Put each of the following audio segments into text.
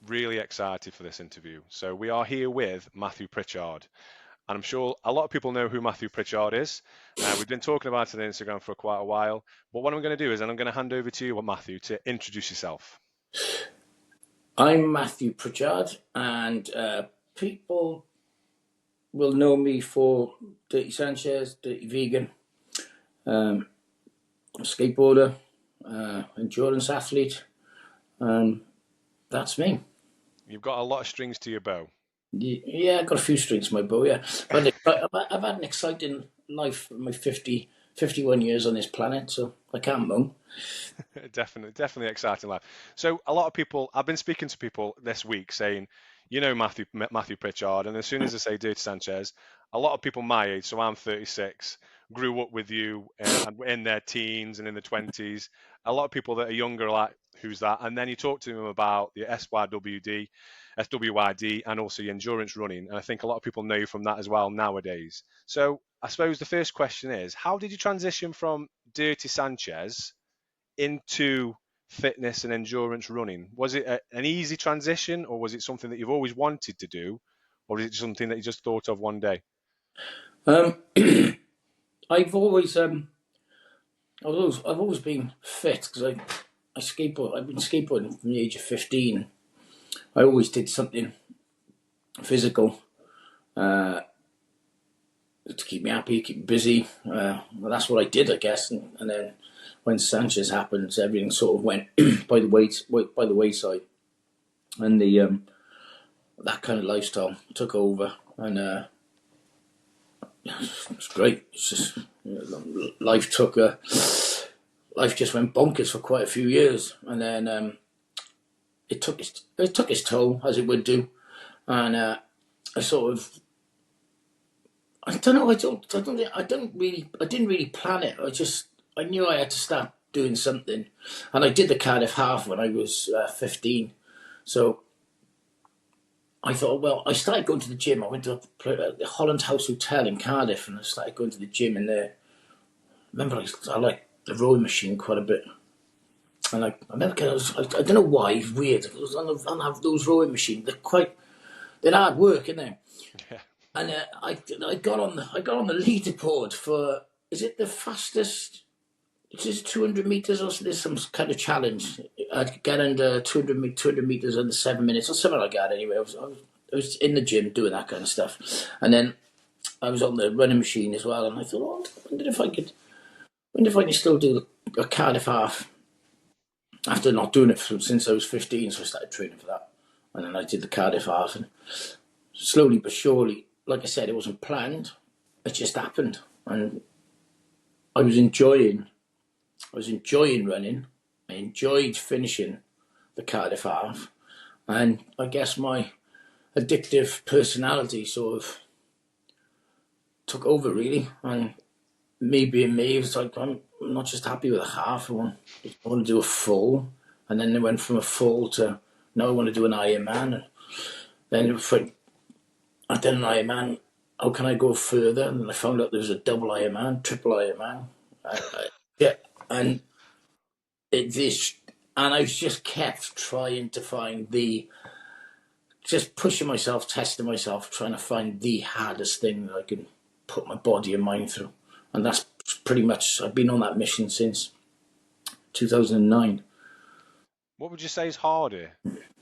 really excited for this interview. So we are here with Matthew Pritchard. And I'm sure a lot of people know who Matthew Pritchard is. We've been talking about it on Instagram for quite a while. But what I'm going to do is I'm going to hand over to you, Matthew, to introduce yourself. I'm Matthew Pritchard, and people will know me for Dirty Sanchez, Dirty Vegan, skateboarder, endurance athlete. That's me. You've got a lot of strings to your bow. Yeah, I've got a few strings to my bow, yeah. But I've had an exciting life for my 51 years on this planet, so I can't moan. Definitely exciting life. So a lot of people, I've been speaking to people this week saying, you know, Matthew Pritchard, and as soon as I say Dirty Sanchez, a lot of people my age, so I'm 36, grew up with you in their teens and in the 20s. A lot of people that are younger are like, who's that? And then you talk to them about the SWYD, and also your endurance running. And I think a lot of people know you from that as well nowadays. So I suppose the first question is, how did you transition from Dirty Sanchez into fitness and endurance running? Was it an easy transition, or was it something that you've always wanted to do, or is it something that you just thought of one day? Um, I've always I've always been fit because I skateboard. I've been skateboarding from the age of 15. I always did something physical to keep me happy, keep me busy. Well, that's what I did, I guess. And then when Sanchez happened, everything sort of went by the wayside, and the that kind of lifestyle took over, and it's great. It's just life just went bonkers for quite a few years, and then it took its toll, as it would do, and I sort of. I don't know. I didn't really plan it. I knew I had to start doing something, and I did the Cardiff Half when I was 15. So I thought, well, I started going to the gym. I went to the Holland House Hotel in Cardiff, and I started going to the gym in there. Remember, I like the rowing machine quite a bit, and I remember I don't know why. It's weird. I was on those rowing machines. They're hard work, isn't they? Yeah. And I got on the leaderboard for, is it the fastest? Is it 200 meters or there's some kind of challenge? I could get under 200 meters under 7 minutes or something like that. Anyway, I was in the gym doing that kind of stuff, and then I was on the running machine as well. And I thought, oh, I wonder if I could still do a Cardiff Half after not doing it since I was 15. So I started training for that, and then I did the Cardiff Half, and slowly but surely, like I said, it wasn't planned. It just happened, and I was enjoying running. I enjoyed finishing the Cardiff Half, and I guess my addictive personality sort of took over, really. And me being me, it was like, I'm not just happy with a half. I want to do a full, and then they went from a full to now I want to do an Ironman, and then if I did an Ironman, how can I go further? And I found out there was a double Ironman, triple Ironman. Yeah, and I just kept trying to find just pushing myself, testing myself, trying to find the hardest thing that I can put my body and mind through. And that's pretty much, I've been on that mission since 2009. What would you say is harder?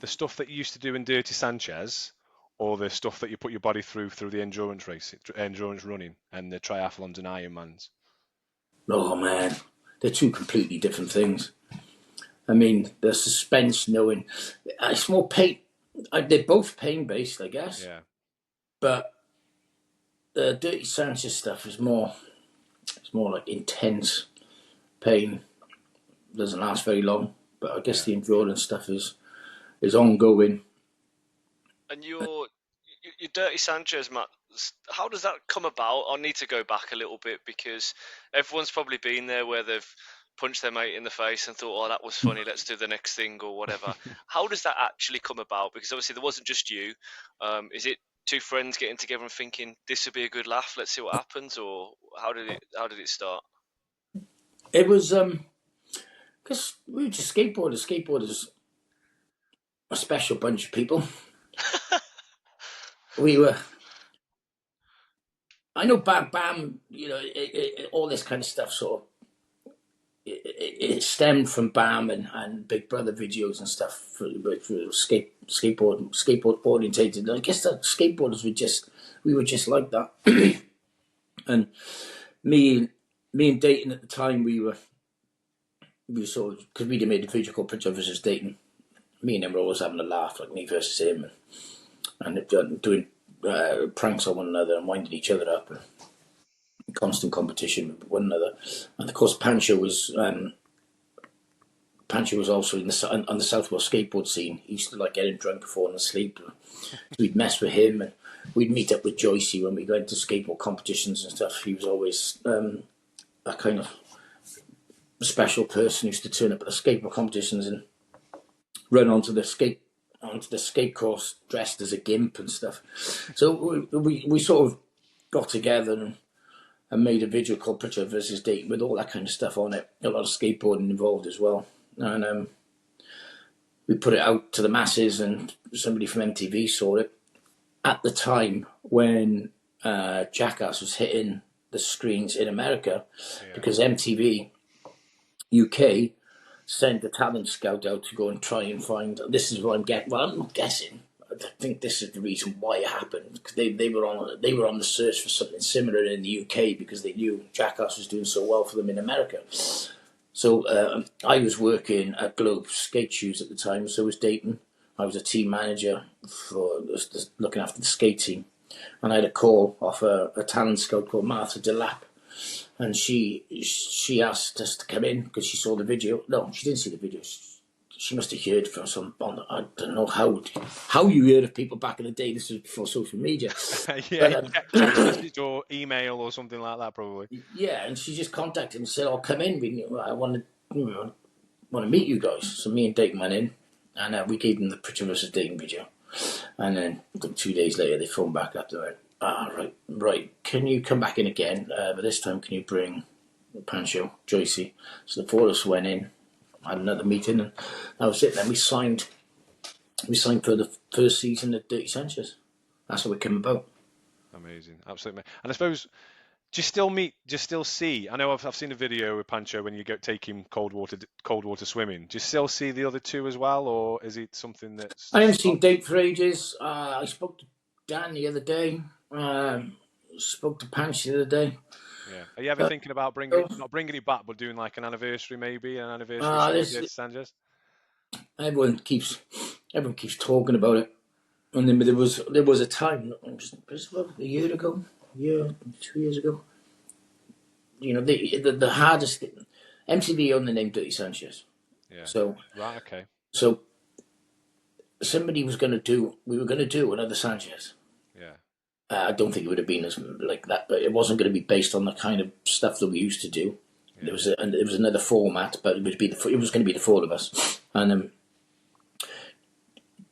The stuff that you used to do in Dirty Sanchez, or the stuff that you put your body through the endurance running, and the triathlons and Ironmans? Oh man, they're two completely different things. I mean, the suspense knowing, it's more pain. They're both pain based, I guess. Yeah. But the Dirty Sanchez stuff is more like intense pain. Doesn't last very long, but I guess the endurance stuff is ongoing. And your Dirty Sanchez, Matt, how does that come about? I need to go back a little bit because everyone's probably been there where they've punched their mate in the face and thought, oh, that was funny, let's do the next thing or whatever. How does that actually come about? Because obviously there wasn't just you. Is it two friends getting together and thinking this would be a good laugh, let's see what happens, or how did it start? It was because we were just skateboarders. Skateboarders a special bunch of people. We were. I know Bam, you know, all this kind of stuff sort of it stemmed from Bam and Big Brother videos and stuff for skateboard orientated. And I guess that skateboarders we were just like that. And me and Dayton at the time, we were sort of, because we'd made a video called Pritchard versus Dayton. Me and him were always having a laugh, like me versus him, and doing pranks on one another and winding each other up. And constant competition with one another. And of course, Pancho was also on the South Wales skateboard scene. He used to like getting drunk, falling asleep. So we'd mess with him, and we'd meet up with Joycey when we went to skateboard competitions and stuff. He was always a kind of special person who used to turn up at the skateboard competitions and run onto the skate course dressed as a gimp and stuff. So we sort of got together and made a video called Pritchard versus Dayton with all that kind of stuff on it. A lot of skateboarding involved as well. And we put it out to the masses, and somebody from MTV saw it at the time when Jackass was hitting the screens in America, because MTV UK sent a talent scout out to go and try and find. This is what I'm getting. Well, I'm not guessing. I think this is the reason why it happened, because they were on the search for something similar in the UK, because they knew Jackass was doing so well for them in America. So I was working at Globe Skate Shoes at the time, so was Dayton. I was a team manager for looking after the skate team, and I had a call off a talent scout called Martha DeLapp, and she asked us to come in because she saw the video. No, she didn't see the video. She must have heard from some. I don't know how you heard of people back in the day. This was before social media. Yeah, text message or email or something like that, probably. Yeah, and she just contacted me and said, "I'll come in. I want to meet you guys." So me and Dayton went in, and we gave them the Pritchard versus Dayton video. And then 2 days later, they phoned back up. They went, right. Can you come back in again? But this time, can you bring Pancho, Joycey? So the four of us went in. Had another meeting, and that was it. Then we signed for the first season of Dirty Sanchez. That's how it came about. Amazing, absolutely. And I suppose, do you still see? I know I've seen a video with Pancho when you take him cold water swimming. Do you still see the other two as well, or is it something that's? I haven't seen Date for ages. I spoke to Dan the other day. Spoke to Pancho the other day. Yeah. Are you ever thinking about not bringing it back, but doing like an anniversary, maybe an anniversary show with Sanchez? Everyone keeps talking about it, and then there was a time, a year ago, 2 years ago. You know, the hardest thing, MTV owned the name Dirty Sanchez. Yeah. So right, okay. So we were going to do another Sanchez. Yeah. I don't think it would have been as like that, but it wasn't going to be based on the kind of stuff that we used to do. Yeah. There was another format, but it was going to be the four of us, and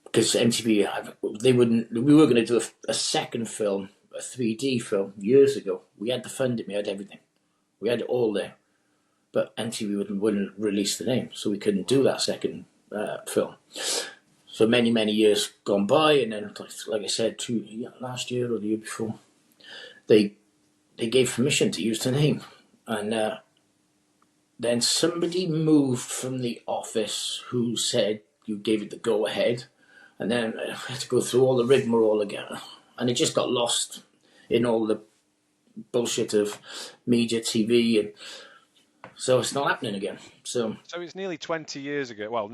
because MTV we were going to do a second film, a 3D film years ago. We had the funding, we had everything, we had it all there, but MTV wouldn't release the name, so we couldn't do that second film. So many years gone by, and then, like I said, last year or the year before, they gave permission to use the name, and then somebody moved from the office who said you gave it the go ahead, and then I had to go through all the rigmarole again, and it just got lost in all the bullshit of media, TV, and so it's not happening again. So it's nearly 20 years ago. Well,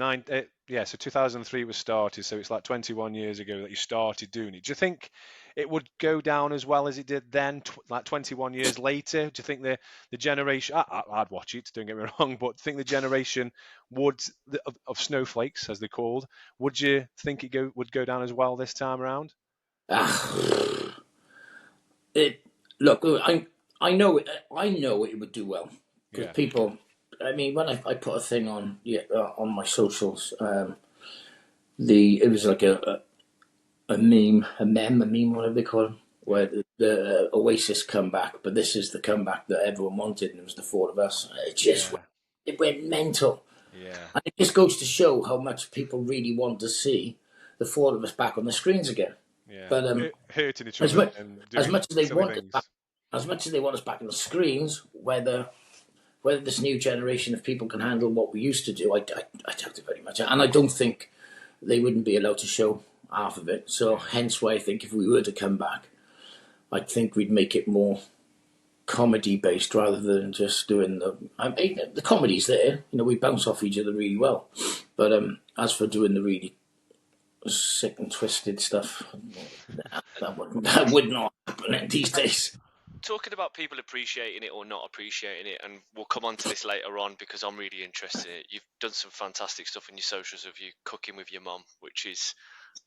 so 2003 was started, so it's like 21 years ago that you started doing it. Do you think it would go down as well as it did then, like 21 years later? Do you think the generation, I'd watch it, don't get me wrong, but do you think the generation of snowflakes, as they're called, would you think it would go down as well this time around? Look, I know it would do well, because people. I mean, when I put a thing on my socials, it was like a meme, whatever they call them, where the Oasis come back, but this is the comeback that everyone wanted, and it was the four of us. It went mental. Yeah. And it just goes to show how much people really want to see the four of us back on the screens again. Yeah. But Hurting each as other much and as doing much as they silly want us back, things. as much as they want us back on the screens, whether this new generation of people can handle what we used to do, I doubt it very much. And I don't think they wouldn't be allowed to show half of it. So hence why I think if we were to come back, I think we'd make it more comedy based rather than just doing the. I mean, the comedy's there. We bounce off each other really well. But as for doing the really sick and twisted stuff, that would not happen these days. Talking about people appreciating it or not appreciating it, and we'll come on to this later on because I'm really interested in it. You've done some fantastic stuff in your socials of you cooking with your mum, which is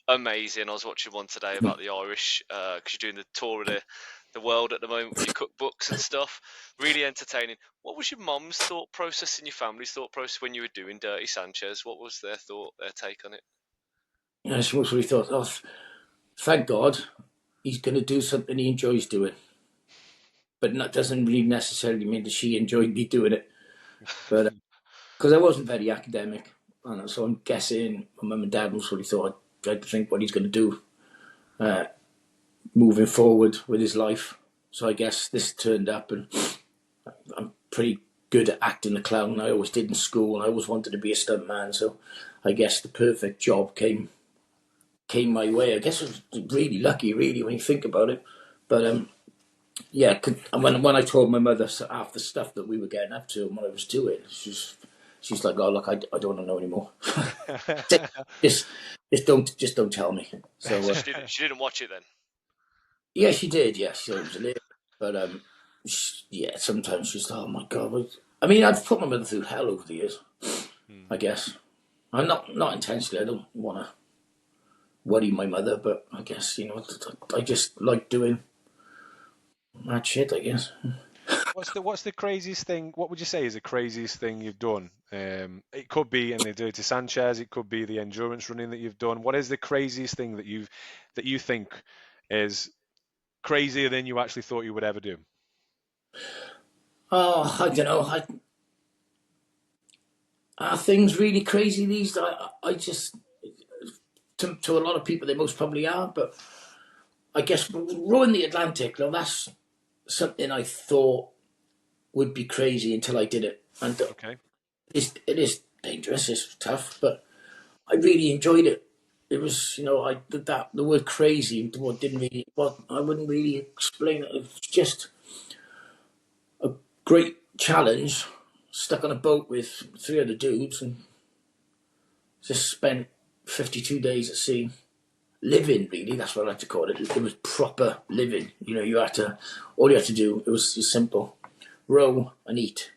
amazing. I was watching one today about the Irish because you're doing the tour of the world at the moment with your cookbooks and stuff. Really entertaining. What was your mum's thought process and your family's thought process when you were doing Dirty Sanchez? What was their take on it? I suppose we thought, oh, thank God he's going to do something he enjoys doing. But that doesn't really necessarily mean that she enjoyed me doing it. But because I wasn't very academic, and so I'm guessing my mum and dad must really thought I'd think what he's going to do moving forward with his life. So I guess this turned up, and I'm pretty good at acting the clown. I always did in school. I always wanted to be a stuntman, so I guess the perfect job came my way. I guess I was really lucky, really, when you think about it. But yeah, when I told my mother half the stuff that we were getting up to and what I was doing, she's like, "Oh, look, I don't want to know anymore. just don't tell me." So she didn't watch it then. yeah, she did. Yeah, she was a little, but yeah, sometimes she's like, "Oh my God." I mean, I've put my mother through hell over the years. I guess I'm not intentionally. I don't want to worry my mother, but I guess I just like doing mad shit, I guess. What's the craziest thing? What would you say is the craziest thing you've done? It could be in the Dirty Sanchez. It could be the endurance running that you've done. What is the craziest thing that you think is crazier than you actually thought you would ever do? Oh, I don't know. Are things really crazy these days? I just, to a lot of people, they most probably are, but I guess rowing the Atlantic, that's something I thought would be crazy until I did it. And Okay. it is dangerous, it's tough, but I really enjoyed it. It was, I did that. The word crazy, I wouldn't really explain it. It's just a great challenge. Stuck on a boat with three other dudes and just spent 52 days at sea. Living, really, that's what I like to call it. It was proper living. All you had to do, it was simple. Row and eat.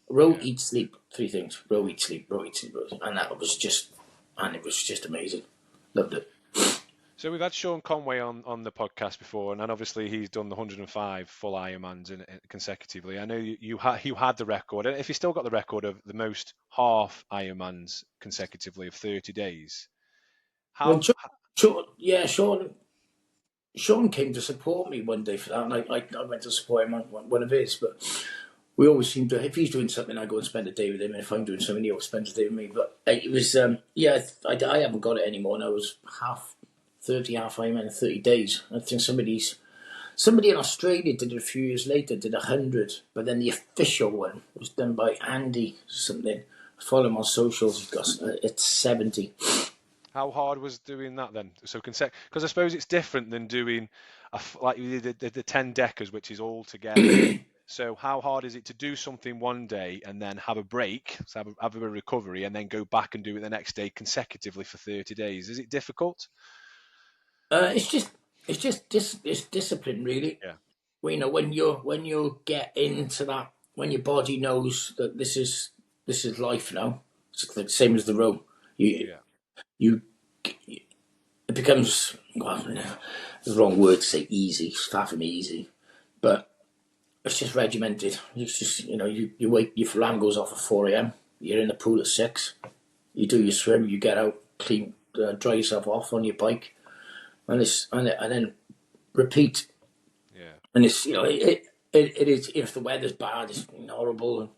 Row, eat, sleep. Three things. Row, eat, sleep. Row, eat, sleep. And it was just amazing. Loved it. So we've had Sean Conway on the podcast before, and obviously he's done the 105 full Ironmans consecutively. I know you had the record, and if you still got the record of the most half Ironmans consecutively of 30 days. Well, How? Sean came to support me one day for that, and I went to support him on one of his. But we always seem to, if he's doing something, I go and spend a day with him, and if I'm doing something, he always spends a day with me. But it was, I haven't got it anymore. And I was half Ironman in 30 days. I think somebody in Australia did it a few years later, did 100, but then the official one was done by Andy something. I follow him on socials. It's 70. How hard was doing that then? So because I suppose it's different than doing like you did the 10 deckers, which is all together. So how hard is it to do something one day and then have a break, so have a recovery, and then go back and do it the next day consecutively for 30 days? Is it difficult? It's discipline, really. Yeah. Well, when you get into that, when your body knows that this is life now, it's the same as the row. It becomes, well, the wrong word to say easy. It's far from easy, but it's just regimented. It's just you wake, your alarm goes off at 4 a.m. You're in the pool at 6. You do your swim. You get out, clean, dry yourself off on your bike, and then repeat. Yeah. And it's it is, if the weather's bad, it's horrible.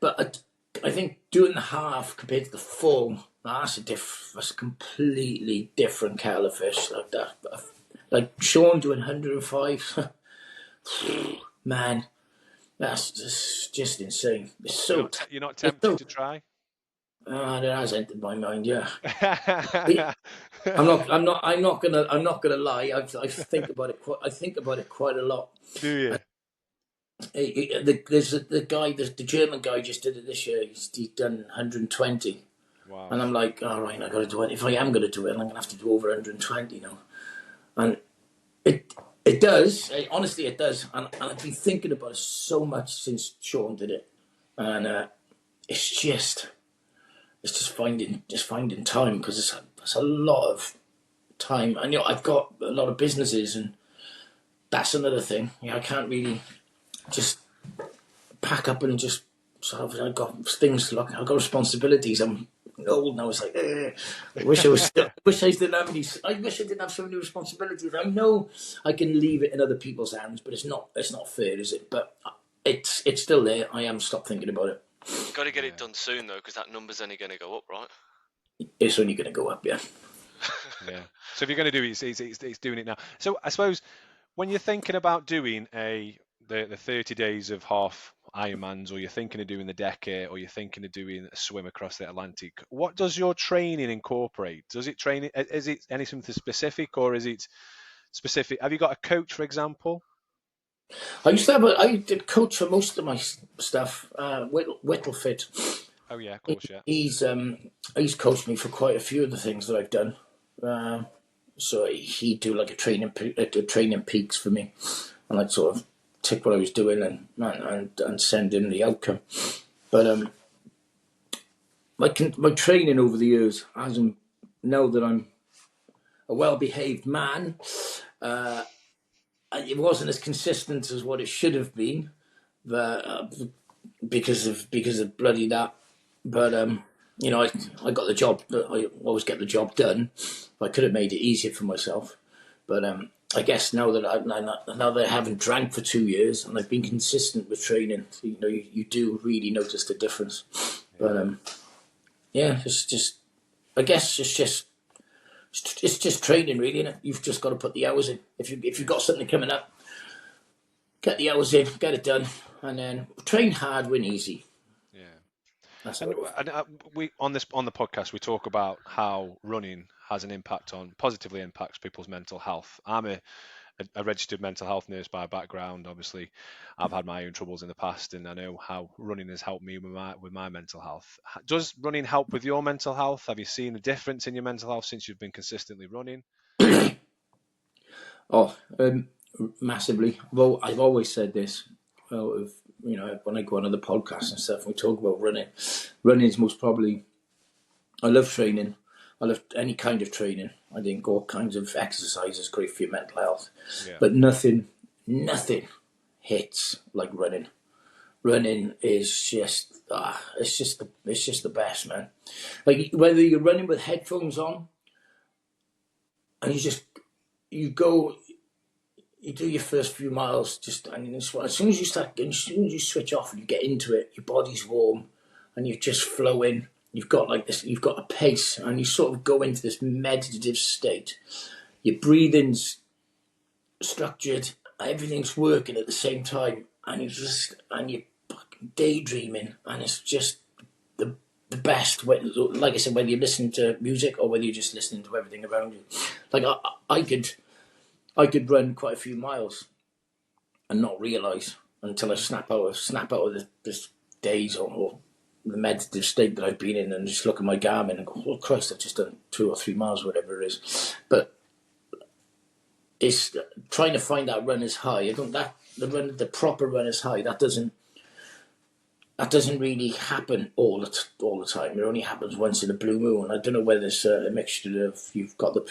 But doing the half compared to the full, that's a completely different kettle of fish. Like that, like Sean doing 105, man, that's just insane. It's so you're not tempted to try? That has entered my mind. Yeah, I'm not gonna lie. I think about it. I think about it quite a lot. Do you? There's the German guy just did it this year. He's done 120. Wow. And I'm like, all right, I got to do it. If I am going to do it, I'm going to have to do over 120 now. And it does. Honestly, it does. And I've been thinking about it so much since Sean did it. And it's just finding time, because it's a lot of time. And I've got a lot of businesses, and that's another thing. I can't really just pack up and just sort of, I've got things like, I've got responsibilities. I'm old now. It's like, I wish I didn't have so many responsibilities. I know I can leave it in other people's hands, but it's not fair, is it? But it's still there. I haven't stopped thinking about it. You've got to get it done soon, though, because that number's only going to go up, right? It's only going to go up, yeah. Yeah. So if you're going to do it, it's doing it now. So I suppose when you're thinking about doing the 30 days of half Ironmans, or you're thinking of doing the decade, or you're thinking of doing a swim across the Atlantic, what does your training incorporate? Is it anything specific, or is it specific? Have you got a coach, for example? I did coach for most of my stuff. Whittlefit. Oh yeah, of course, yeah. He's coached me for quite a few of the things that I've done. So he'd do like a training peaks for me, and I'd sort of take what I was doing and send him the outcome. But my training over the years, now that I'm a well-behaved man, it wasn't as consistent as what it should have been, because of bloody that. But I got the job. I always get the job done. I could have made it easier for myself, but I guess now that I haven't drank for 2 years and I've been consistent with training, you do really notice the difference. But it's just, I guess it's just training, really, innit? You've just got to put the hours in. If you've got something coming up, get the hours in, get it done, and then train hard, win easy. Yeah. That's and we on the podcast we talk about how running has an impact positively impacts people's mental health. I'm a registered mental health nurse by background. Obviously, I've had my own troubles in the past, and I know how running has helped me with my mental health. Does running help with your mental health? Have you seen a difference in your mental health since you've been consistently running? Massively. Well, I've always said this. When I go on other podcasts and stuff, we talk about running. Running is most probably. I love training. I love any kind of training. I think all kinds of exercise is great for your mental health. Yeah. But nothing hits like running. Running is just it's just the best, man. Like, whether you're running with headphones on and you do your first few miles, as soon as you switch off and you get into it, your body's warm and you're just flowing. You've got a pace, and you sort of go into this meditative state. Your breathing's structured, everything's working at the same time, and you're fucking daydreaming, and it's just the best. Like I said, whether you're listening to music or whether you're just listening to everything around you. Like I could run quite a few miles and not realise until I snap out of this daze or the meditative state that I've been in, and just look at my Garmin and go, oh Christ, I've just done 2 or 3 miles, whatever it is. But it's trying to find that runner's high. The proper runner's high, that doesn't really happen all the time. It only happens once in a blue moon. I don't know whether it's a mixture of you've got the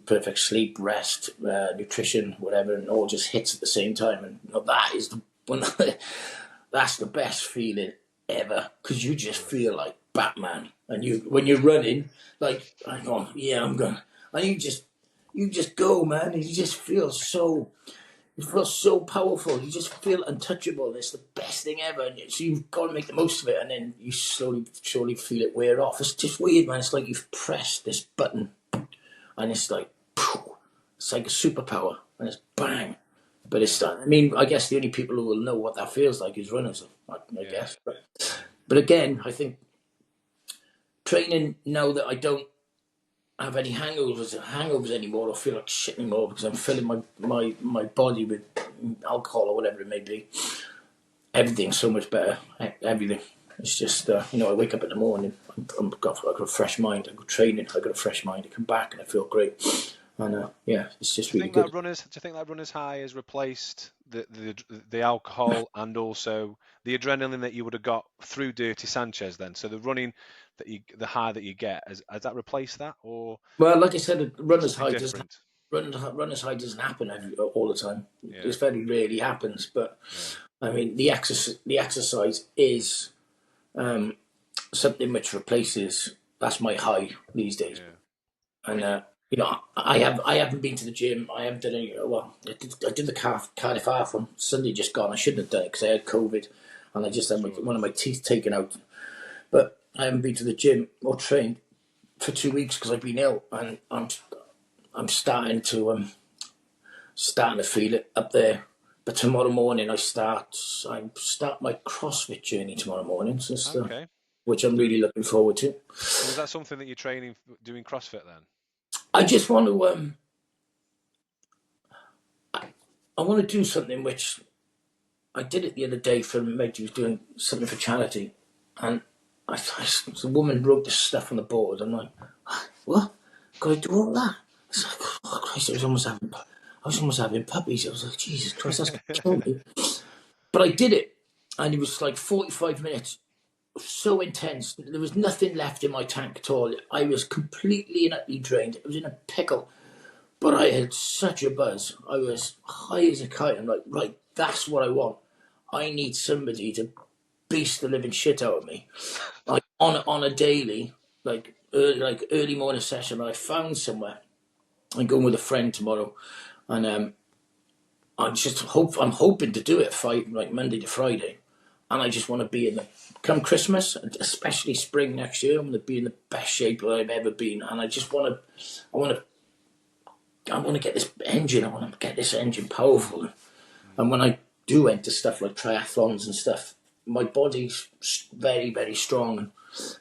perfect sleep, rest, nutrition, whatever, and it all just hits at the same time. And that is that's the best feeling ever, because you just feel like Batman, and when you're running, like, I'm on, yeah, I'm going, and you just go, man, and you just feel so, It feels so powerful. You just feel untouchable. It's the best thing ever. And so you've got to make the most of it, and then you slowly feel it wear off. It's just weird, man. It's like you've pressed this button, and it's like, phew, it's like a superpower, and it's bang. But it's, I mean, I guess the only people who will know what that feels like is runners, I guess. But again, I think training now that I don't have any hangovers anymore, or feel like shit anymore because I'm filling my body with alcohol or whatever it may be. Everything's so much better. Everything. It's just I wake up in the morning, I've got a fresh mind. I go training, I got a fresh mind. I come back and I feel great. And it's just really good. Do you think that runner's high has replaced the alcohol and also the adrenaline that you would have got through Dirty Sanchez then? So the running the high that you get, has that replaced that, or? Well, like I said, runner's high doesn't happen all the time. Yeah. It very rarely happens. But I mean, the exercise is something which replaces. That's my high these days. And I haven't been to the gym. I haven't done any. Well, I did the Cardiff Half on Sunday just gone. I shouldn't have done it because I had COVID, and I just had one of my teeth taken out. But I haven't been to the gym or trained for 2 weeks because I've been ill, and I'm starting to feel it up there. But tomorrow morning I start my CrossFit journey tomorrow morning, which I'm really looking forward to. Was that something that you're training doing CrossFit then? I just want to I want to do something which I did it the other day for Meg. He was doing something for charity, and the woman wrote this stuff on the board. I'm like, what? Got to do all that? It's like, oh Christ! I was almost having puppies. I was like, Jesus Christ, that's gonna kill me. But I did it, and it was like 45 minutes, so intense. There was nothing left in my tank at all. I was completely and utterly drained. It was in a pickle, but I had such a buzz. I was high as a kite. I'm like, right, that's what I want. I need somebody to beast the living shit out of me, like on a daily, like early morning session. I found somewhere. I'm going with a friend tomorrow, and I'm hoping to do it Monday to Friday, and I just want to be come Christmas, especially spring next year. I'm going to be in the best shape that I've ever been, and I just want to get this engine. I want to get this engine powerful, and when I do enter stuff like triathlons and stuff, my body's very, very strong and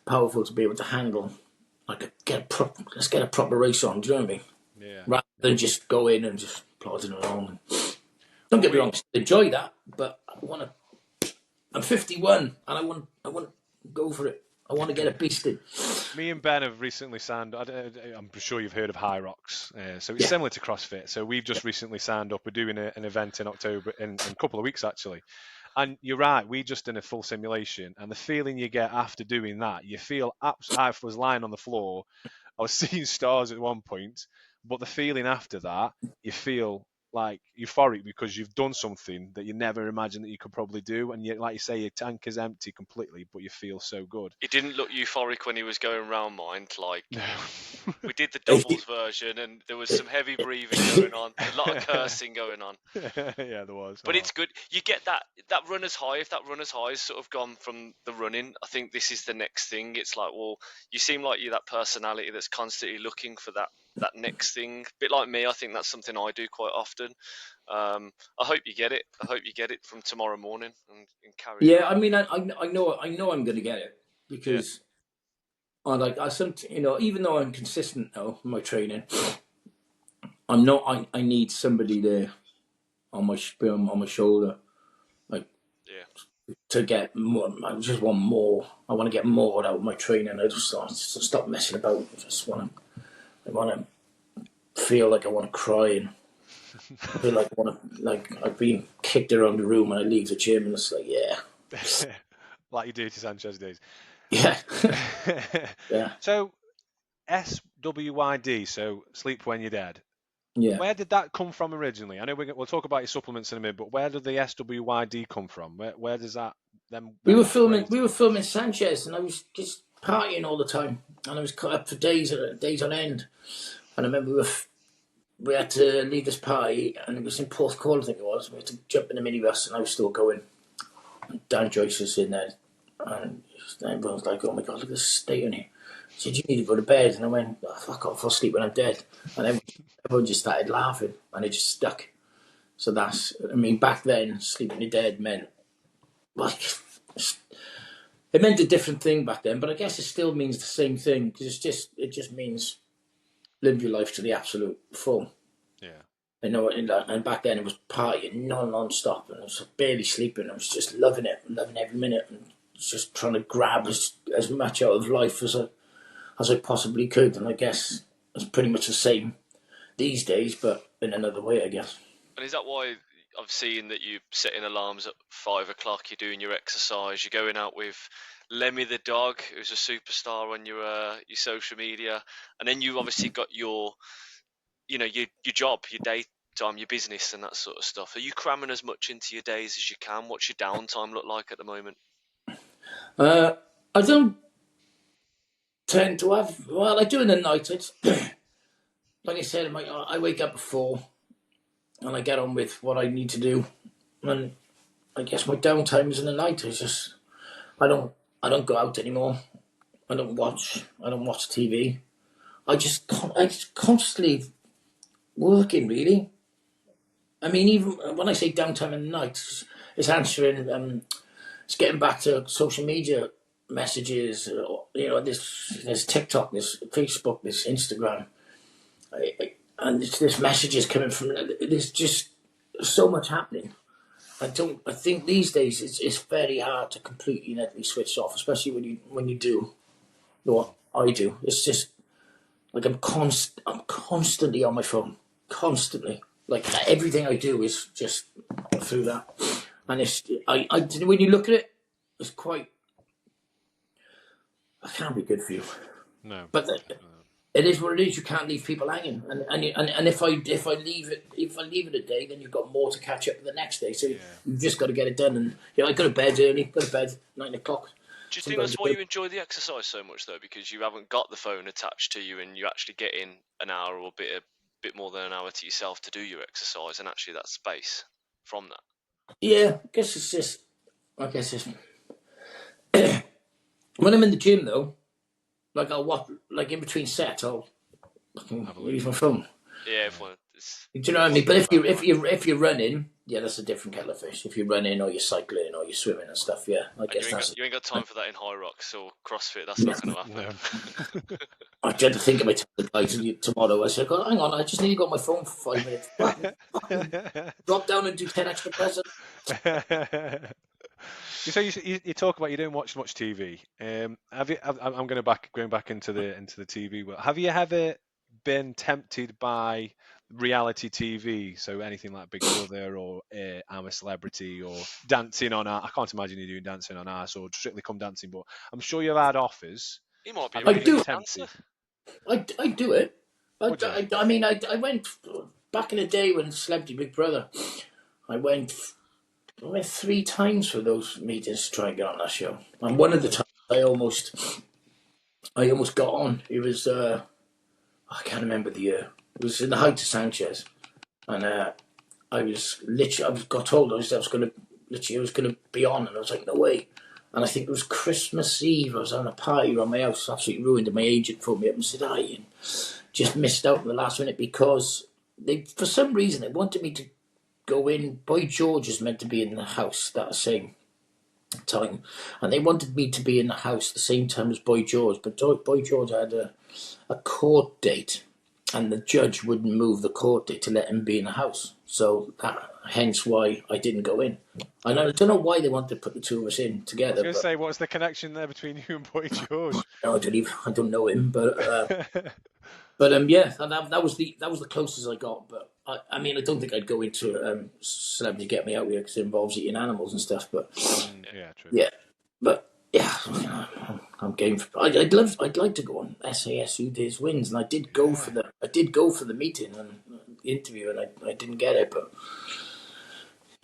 powerful to be able to handle. Let's get a proper race on. Do you know what I mean? Yeah. Rather than just go in and just plodding along. Don't get me wrong, I enjoy that, but I'm 51 and I want to go for it. I want to get a beasted. Me and Ben have recently signed. I'm sure you've heard of High Rocks. So it's similar to CrossFit. So we've just recently signed up. We're doing an event in October, in a couple of weeks actually. And you're right, we just done a full simulation, and the feeling you get after doing that, you feel. I was lying on the floor, I was seeing stars at one point, but the feeling after that, you feel like euphoric because you've done something that you never imagined that you could probably do, and like you say, your tank is empty completely, but you feel so good. It didn't look euphoric when he was going round mine. Like we did the doubles version, and there was some heavy breathing going on, a lot of cursing going on. Yeah, there was. But it's good. You get that runner's high. If that runner's high has sort of gone from the running, I think this is the next thing. It's like, well, you seem like you're that personality that's constantly looking for that next thing. A bit like me, I think that's something I do quite often. I hope you get it. I hope you get it from tomorrow morning and carry. Yeah, I mean, I know I'm going to get it because even though I'm consistent now in my training, I'm not. I need somebody there on my shoulder, to get more. I just want more. I want to get more out of my training. I just stop messing about. I want to feel like I want to cry, and I feel like I've been kicked around the room and I leave the gym and it's like, yeah. Like you do to Sanchez days. Yeah. Yeah. So SWYD, so sleep when you're dead. Yeah. Where did that come from originally? I know we'll talk about your supplements in a minute, but where did the SWYD come from? Where does that? We were filming Sanchez, and I was just partying all the time, and I was cut up for days on end. And I remember we had to leave this party, and it was in Porthcawl, I think it was. We had to jump in the minibus, and I was still going. Dan Joyce was in there, and everyone was like, "Oh my god, look at this state in here." He said, "You need to go to bed," and I went, "Oh, fuck off, I'll sleep when I'm dead." And everyone just started laughing, and it just stuck. So that's, I mean, back then, sleeping in dead meant, like, it meant a different thing back then, but I guess it still means the same thing, because it just means live your life to the absolute full. Yeah. I know, and back then it was partying non-stop, and I was barely sleeping. I was just loving it, loving every minute, and just trying to grab as much out of life as I possibly could. And I guess it's pretty much the same these days, but in another way, I guess. And is that why I've seen that you setting alarms at 5 o'clock, you're doing your exercise, you're going out with Lemmy the dog, who's a superstar on your social media, and then you obviously got your job, your daytime, your business, and that sort of stuff. Are you cramming as much into your days as you can? What's your downtime look like at the moment? I don't tend to have. Well, I do in the night. It's like I said, I wake up at 4, and I get on with what I need to do. And I guess my downtime is in the night. It's just I don't go out anymore. I don't watch TV. I just constantly working, really. I mean, even when I say downtime in the night, it's answering, it's getting back to social media messages. There's TikTok, there's Facebook, there's Instagram, and there's messages coming from. There's just so much happening. I think these days it's very hard to completely switch off, especially when you do what I do. It's just like I'm constantly on my phone, constantly. Like everything I do is just through that, and when you look at it, it's quite. It can't be good for you. No. But it is what it is. You can't leave people hanging, and if I leave it a day, then you've got more to catch up the next day. So you've just got to get it done. And I go to bed early. Go to bed 9 o'clock. Do you think that's why you enjoy the exercise so much, though? Because you haven't got the phone attached to you, and you actually get in an hour or a bit more than an hour to yourself to do your exercise, and actually that space from that. Yeah, I guess it's just. When I'm in the gym, though, like I'll watch, like in between sets, I'll use my phone. Yeah, do you know what I mean? But if you're running, yeah, that's a different kettle of fish. If you're running or you're cycling or you're swimming and stuff, yeah, I guess you ain't got time for that in High Rocks or CrossFit. That's not going to happen. I tried to think of it tomorrow. I said, "Hang on, I just need to go on my phone for 5 minutes. Drop down and do 10 extra press ups." So you talk about you don't watch much TV. Have you? I'm going back into the TV world. Have you ever been tempted by reality TV? So anything like Big Brother or I'm a Celebrity or Dancing on Ice. I can't imagine you doing Dancing on Ice or Strictly Come Dancing, but I'm sure you've had offers. He might be. I do. Dancer. I do it. I mean, I went back in the day when Celebrity Big Brother. I went 3 times for those meetings to try and get on that show. And one of the times I almost got on. It was I can't remember the year. It was in the height of Sanchez, and I got told I was going to be on, and I was like, no way. And I think it was Christmas Eve. I was having a party around my house, absolutely ruined. And my agent phoned me up and said, "I just missed out in the last minute because for some reason they wanted me to go in. Boy George is meant to be in the house that same time, and they wanted me to be in the house the same time as Boy George, but Boy George had a court date, and the judge wouldn't move the court date to let him be in the house. So hence why I didn't go in. And I don't know why they wanted to put the two of us in together. I was going to say, what's the connection there between you and Boy George? I don't know him, but yeah, that was the closest I got. But I mean, I don't think I'd go into Celebrity Get Me Out here because it involves eating animals and stuff. But yeah, true. Yeah, but yeah, I'm game for. I'd like to go on SAS Who Dares Wins, and I did go for the meeting and the interview, and I didn't get it. But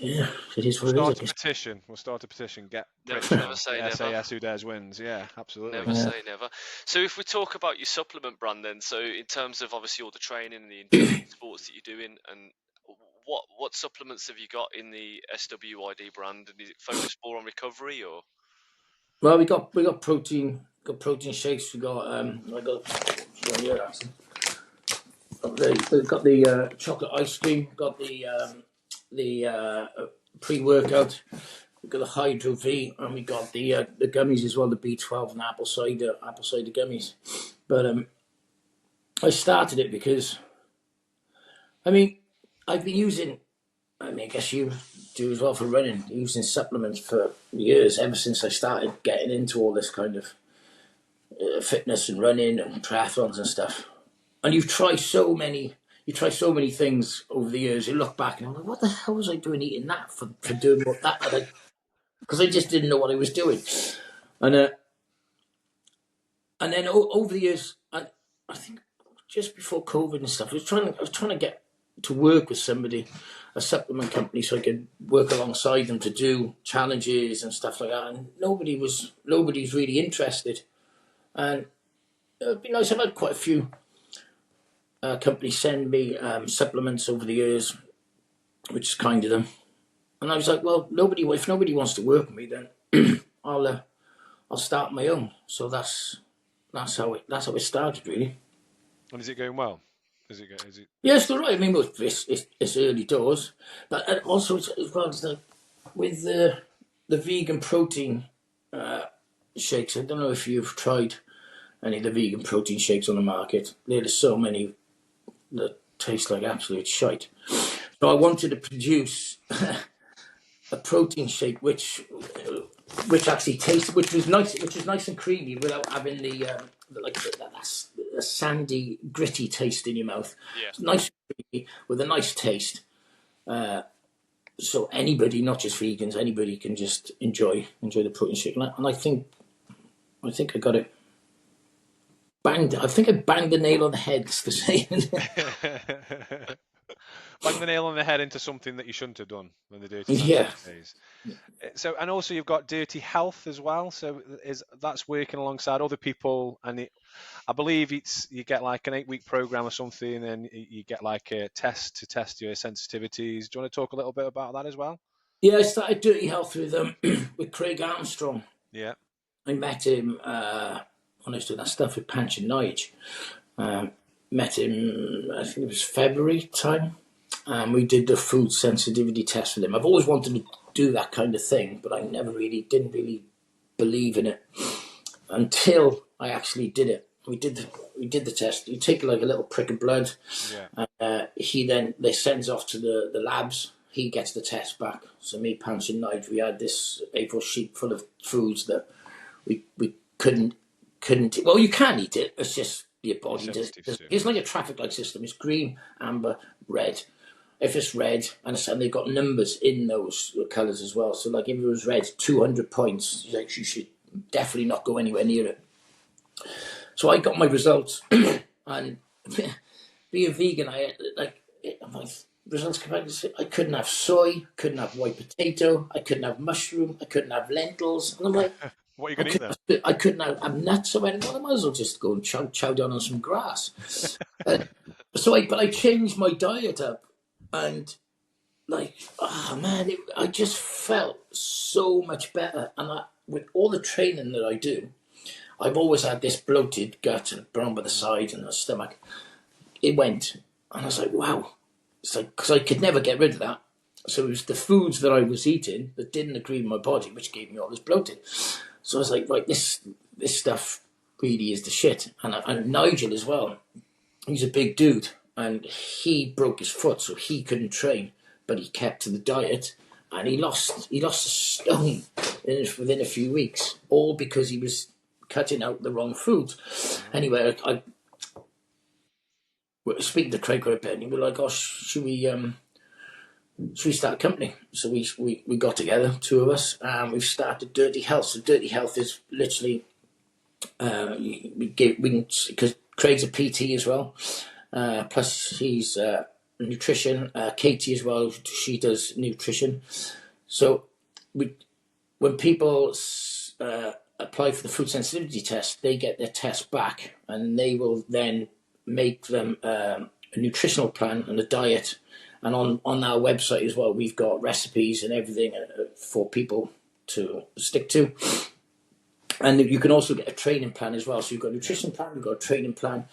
Yeah, it is We'll what it is, I start a guess. petition. We'll start a petition. Get Never, Pritchard never on. say The never. SAS Who Dares wins. Yeah, absolutely. Never Yeah. say never. So if we talk about your supplement brand then, so in terms of obviously all the training and the endurance sports that you're doing, and what supplements have you got in the SWID brand? And is it focused more on recovery or? Well, we got protein shakes. We got I got here actually. We've got the chocolate ice cream. Got the pre-workout. We've got the Hydro V, and we got the gummies as well, the B12 and apple cider gummies. But I started it because, I mean, I've been using. I mean, I guess you do as well for running, using supplements for years, ever since I started getting into all this kind of fitness and running and triathlons and stuff. And you try so many things over the years. You look back and I'm like, what the hell was I doing eating that for doing what that? Because I just didn't know what I was doing. And then over the years, I think just before COVID and stuff, I was trying to get to work with somebody, a supplement company, so I could work alongside them to do challenges and stuff like that. And nobody's really interested. And it'd be nice. I've had quite a few companies send me supplements over the years, which is kind of them. And I was like, well, if nobody wants to work with me, then I'll start my own. So that's how it started, really. And is it going well? Is it? Yeah, it's all right. I mean, it's early doors, but also as well as with the vegan protein shakes. I don't know if you've tried any of the vegan protein shakes on the market. There's so many that taste like absolute shite. So I wanted to produce a protein shake which actually tasted, which was nice and creamy without having the sandy, gritty taste in your mouth. Yeah. It's nice and creamy with a nice taste. So anybody, not just vegans, anybody can just enjoy the protein shake. And I think I got it banged. I think I banged the nail on the head, to say. Bang the nail on the head into something that you shouldn't have done when the Dirty Yeah. Sanchez days. So, and also you've got Dirty Health as well. So that's working alongside other people, and I believe you get like an 8-week program or something, and you get like a test to test your sensitivities. Do you want to talk a little bit about that as well? Yeah, I started Dirty Health with with Craig Armstrong. Yeah. I met him when I was doing that stuff with Panch and Nige. Met him, I think it was February time. We did the food sensitivity test with him. I've always wanted to do that kind of thing, but I didn't really believe in it until I actually did it. We did the test. You take like a little prick of blood. Yeah. And they sends off to the labs. He gets the test back. So me, Panch and Nige, we had this A4 sheet full of foods that we couldn't. Well, you can eat it. It's just your body does. It's like a traffic light system. It's green, amber, red. If it's red, and they've got numbers in those colours as well. So like if it was red, 200 points, like you should definitely not go anywhere near it. So I got my results, and being vegan, my results came back and said I couldn't have soy, couldn't have white potato, I couldn't have mushroom, I couldn't have lentils, and I'm like, what are you going to eat then? I couldn't have nuts. So I went, well, I might as well just go and chow down on some grass. But I changed my diet up, and like, oh man, I just felt so much better. And with all the training that I do, I've always had this bloated gut and brown by the side and the stomach. It went, and I was like, wow. It's like, because I could never get rid of that. So it was the foods that I was eating that didn't agree with my body, which gave me all this bloating. So I was like, right, this stuff really is the shit. And Nigel as well, he's a big dude, and he broke his foot, so he couldn't train, but he kept to the diet, and he lost a stone within a few weeks, all because he was cutting out the wrong foods. Anyway, I speaking to Craig a bit, and he was like, "Oh, should we start a company?" So we got together, two of us, and we've started Dirty Health. So Dirty Health is literally because Craig's a PT as well. Plus he's nutrition. Katie as well, she does nutrition. So when people apply for the food sensitivity test, they get their test back, and they will then make them a nutritional plan and a diet. And on our website as well, we've got recipes and everything for people to stick to. And you can also get a training plan as well. So you've got a nutrition plan, you've got a training plan,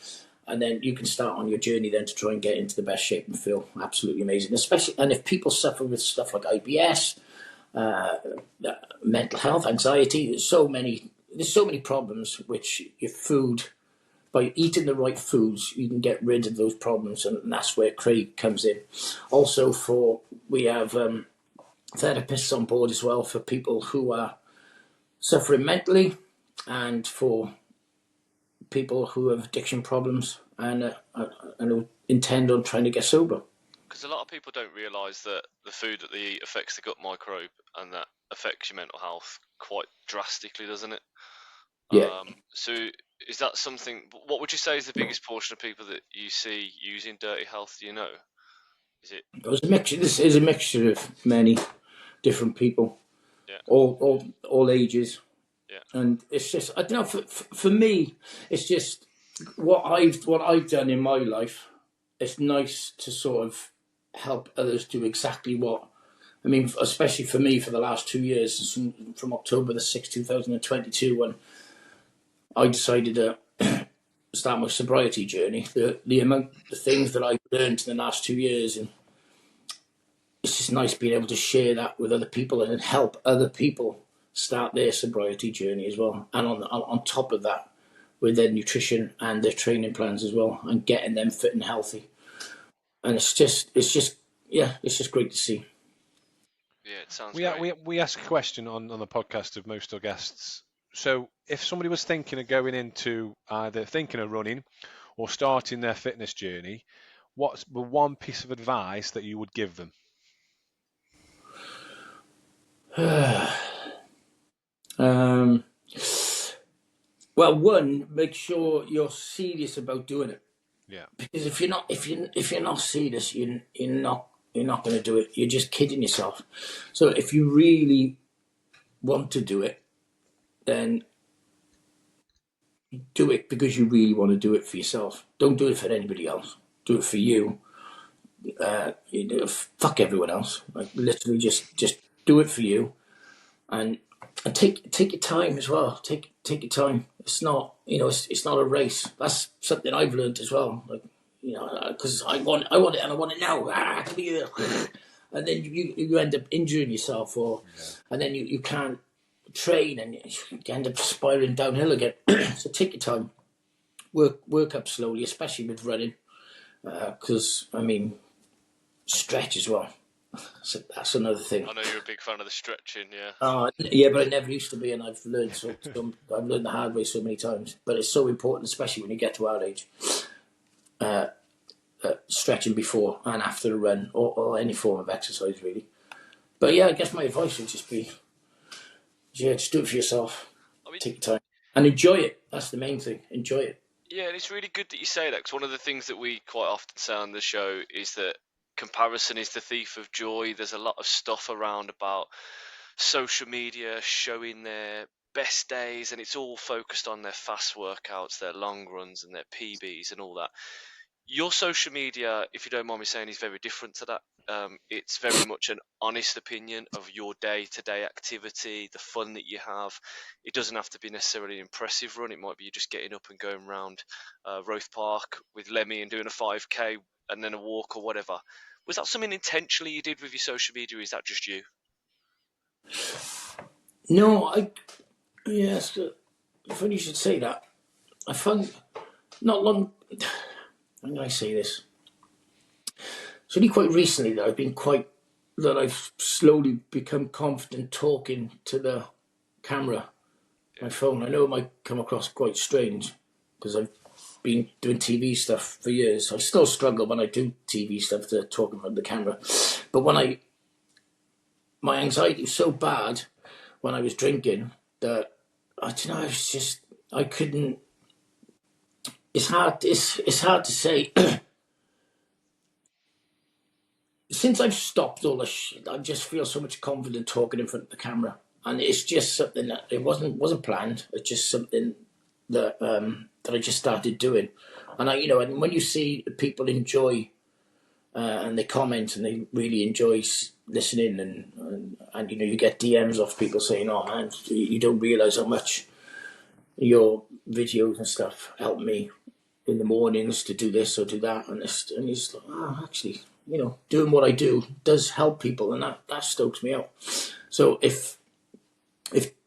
and then you can start on your journey then to try and get into the best shape and feel absolutely amazing. Especially, and if people suffer with stuff like IBS, mental health, anxiety, there's so many problems which your food, by eating the right foods, you can get rid of those problems, and that's where Craig comes in. Also, we have therapists on board as well for people who are suffering mentally, and for people who have addiction problems and intend on trying to get sober. Because a lot of people don't realise that the food that they eat affects the gut microbe, and that affects your mental health quite drastically, doesn't it? Yeah. So is that something? What would you say is the biggest portion of people that you see using Dirty Health? Do you know? Is it? It's a mixture. This is a mixture of many different people, all ages. Yeah. And it's just, I don't know. For me, it's just what I've done in my life. It's nice to sort of help others do exactly what. I mean, especially for me, for the last 2 years, from October the 6th, 2022, when I decided to start my sobriety journey, the things that I've learned in the last 2 years, and it's just nice being able to share that with other people and help other people start their sobriety journey as well. And on top of that, with their nutrition and their training plans as well, and getting them fit and healthy. And it's just great to see. Yeah, it sounds great. We ask a question on the podcast of most of our guests. So if somebody was thinking of going into either thinking of running or starting their fitness journey, what's the one piece of advice that you would give them? Well, one, make sure you're serious about doing it. Yeah. Because if you're not serious, you're not going to do it. You're just kidding yourself. So if you really want to do it, then do it because you really want to do it for yourself. Don't do it for anybody else. Do it for you. Fuck everyone else. Like, literally, just do it for you, and take your time as well. Take your time. It's not it's not a race. That's something I've learned as well. Like, because I want it and I want it now. Come here. And then you end up injuring yourself, and then you can't train, and you end up spiraling downhill again. So take your time. Work up slowly, especially with running, because stretch as well. So that's another thing. I know you're a big fan of the stretching, yeah. But I never used to be, and I've learned I've learned the hard way so many times. But it's so important, especially when you get to our age. Stretching before and after a run, or any form of exercise, really. But yeah, I guess my advice would just be, just do it for yourself. Take your time and enjoy it. That's the main thing. Enjoy it. Yeah, and it's really good that you say that, because one of the things that we quite often say on the show is that comparison is the thief of joy. There's a lot of stuff around about social media showing their best days, and it's all focused on their fast workouts, their long runs, and their PBs and all that. Your social media, if you don't mind me saying, is very different to that. It's very much an honest opinion of your day-to-day activity, the fun that you have. It doesn't have to be necessarily an impressive run. It might be you just getting up and going around Roath Park with Lemmy and doing a 5K and then a walk or whatever. Was that something intentionally you did with your social media, or is that just you? No, yes, funny you should say that. I found not long. How can I say this? It's only quite recently that I've slowly become confident talking to the camera, my phone. I know it might come across quite strange because I've been doing TV stuff for years. I still struggle when I do TV stuff to talk in front of the camera. But my anxiety was so bad when I was drinking that I couldn't. It's hard to say. since I've stopped all the shit, I just feel so much confident talking in front of the camera, and it's just something that it wasn't planned. It's just something that that I just started doing, and and when you see people enjoy and they comment and they really enjoy listening, and you get DMs off people saying, "Oh man, you don't realise how much your videos and stuff help me in the mornings to do this or do that," and he's like, "Oh, actually, doing what I do does help people," and that stokes me out. So if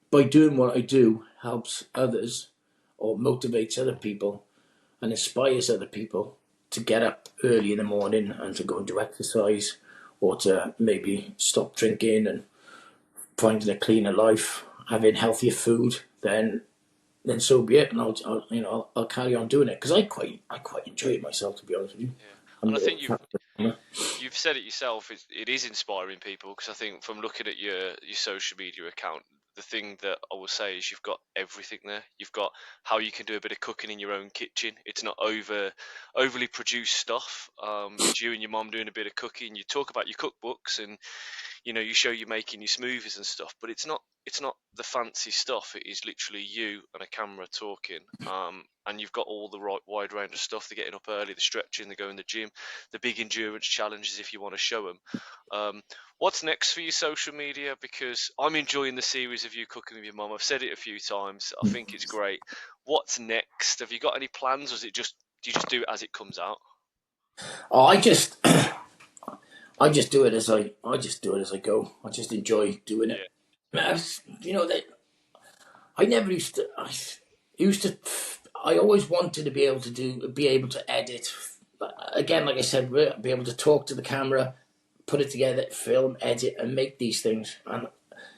by doing what I do helps others or motivates other people and inspires other people to get up early in the morning and to go and do exercise, or to maybe stop drinking and finding a cleaner life, having healthier food, then so be it, and I'll carry on doing it, because I quite enjoy it myself, to be honest with you. Yeah. And I think you've said it yourself. It is inspiring people, because I think from looking at your social media account, the thing that I will say is you've got everything there. You've got how you can do a bit of cooking in your own kitchen. It's not overly produced stuff. It's you and your mom doing a bit of cooking. You talk about your cookbooks, and you show you making your smoothies and stuff, but it's not the fancy stuff. It is literally you and a camera talking, and you've got all the right wide range of stuff. They're getting up early, the stretching, they go in the gym, the big endurance challenges if you want to show them. What's next for your social media? Because I'm enjoying the series of you cooking with your mum. I've said it a few times. I think it's great. What's next? Have you got any plans, or is it just do you just do it as it comes out? Oh, I just do it as I go. I just enjoy doing it. Yeah. That I never used to. I always wanted to be able to edit. Again, like I said, be able to talk to the camera, put it together, film, edit, and make these things. And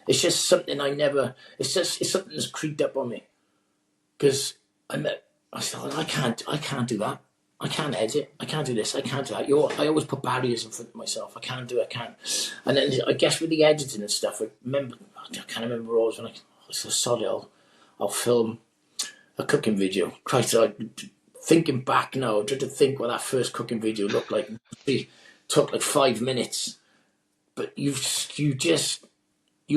it's just something I never. It's something that's creeped up on me, because I thought I can't do that. I can't edit. I can't do this. I can't do that. I always put barriers in front of myself. I can't do it. I can't. And then I guess with the editing and stuff, I can't remember always when I said, "Sorry, I'll film a cooking video." Christ, thinking back now, I tried to think what that first cooking video looked like. It took like 5 minutes, but you